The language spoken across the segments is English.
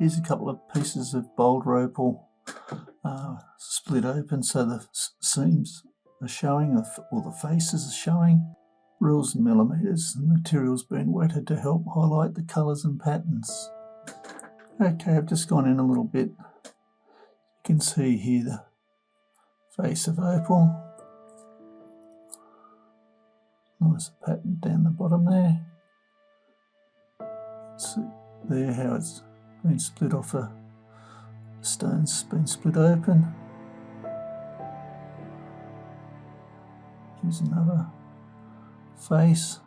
Here's a couple of pieces of Boulder Opal split open so the seams are showing, or the faces are showing. Rules and millimetres. The material's been wetted to help highlight the colours and patterns. Okay, I've just gone in a little bit. You can see here the face of opal. Nice pattern down the bottom there. See there how it's been split off, the stone's been split open. Here's another face.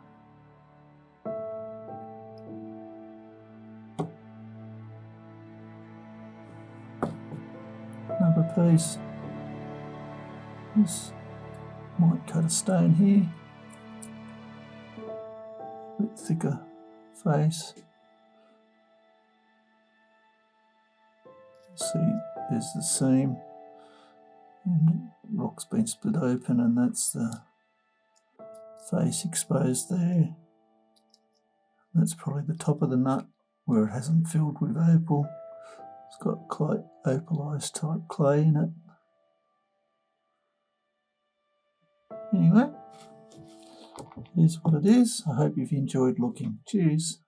Another piece. This might cut a stone here. A bit thicker face. See, there's the seam. And the rock's been split open, and that's the face exposed there. That's probably the top of the nut where it hasn't filled with opal. It's got quite opalized type clay in it. Anyway, here's what it is. I hope you've enjoyed looking. Cheers.